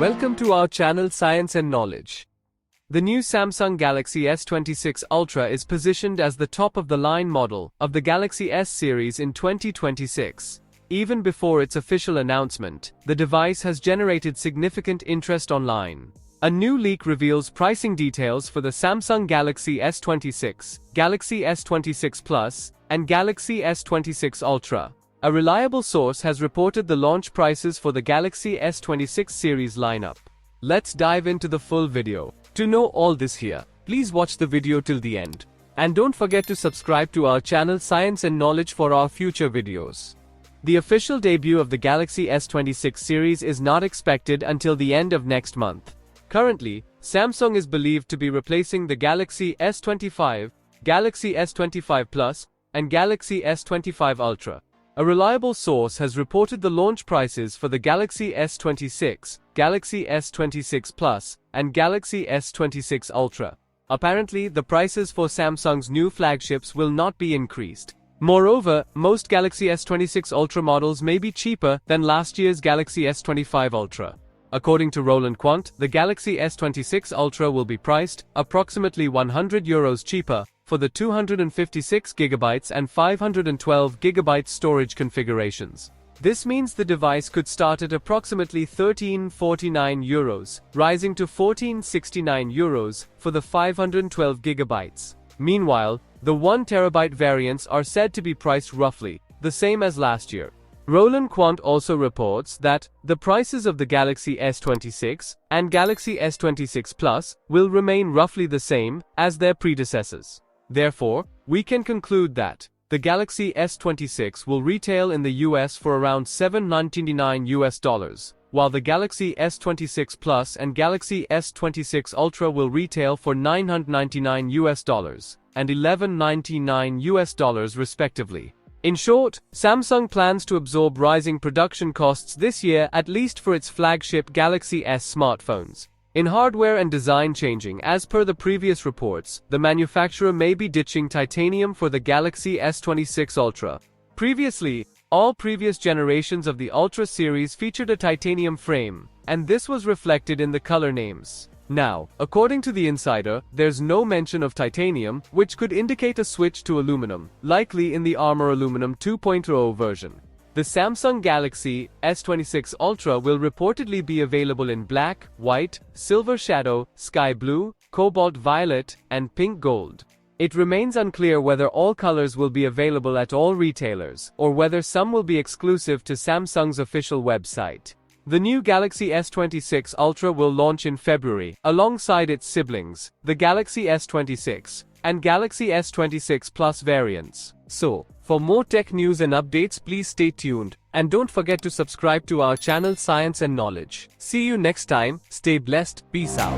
Welcome to our channel Science and Knowledge. The new Samsung Galaxy S26 Ultra is positioned as the top-of-the-line model of the Galaxy S series in 2026. Even before its official announcement, the device has generated significant interest online. A new leak reveals pricing details for the Samsung Galaxy S26, Galaxy S26 Plus, and Galaxy S26 Ultra. A reliable source has reported the launch prices for the Galaxy S26 series lineup. Let's dive into the full video. To know all this here, please watch the video till the end. And don't forget to subscribe to our channel Science and Knowledge for our future videos. The official debut of the Galaxy S26 series is not expected until the end of next month. Currently, Samsung is believed to be replacing the Galaxy S25, Galaxy S25 Plus, and Galaxy S25 Ultra. A reliable source has reported the launch prices for the Galaxy S26, Galaxy S26 Plus, and Galaxy S26 Ultra. Apparently, the prices for Samsung's new flagships will not be increased. Moreover, most Galaxy S26 Ultra models may be cheaper than last year's Galaxy S25 Ultra. According to Roland Quant, the Galaxy S26 Ultra will be priced approximately €100 cheaper for the 256GB and 512GB storage configurations. This means the device could start at approximately €1349, rising to €1469 for the 512GB. Meanwhile, the 1TB variants are said to be priced roughly the same as last year. Roland Quant also reports that the prices of the Galaxy S26 and Galaxy S26 Plus will remain roughly the same as their predecessors. Therefore, we can conclude that the Galaxy S26 will retail in the US for around $799, while the Galaxy S26 Plus and Galaxy S26 Ultra will retail for $999 and $1,199 respectively. In short, Samsung plans to absorb rising production costs this year, at least for its flagship Galaxy S smartphones. In hardware and design changing, as per the previous reports, the manufacturer may be ditching titanium for the Galaxy S26 Ultra. Previously, all previous generations of the Ultra series featured a titanium frame, and this was reflected in the color names. Now, according to the insider, there's no mention of titanium, which could indicate a switch to aluminum, likely in the Armor Aluminum 2.0 version. The Samsung Galaxy S26 Ultra will reportedly be available in black, white, silver shadow, sky blue, cobalt violet, and pink gold. It remains unclear whether all colors will be available at all retailers, or whether some will be exclusive to Samsung's official website. The new Galaxy S26 Ultra will launch in February, alongside its siblings, the Galaxy S26 and Galaxy S26 Plus variants. So, for more tech news and updates, please stay tuned, and don't forget to subscribe to our channel Science and Knowledge. See you next time, stay blessed, peace out.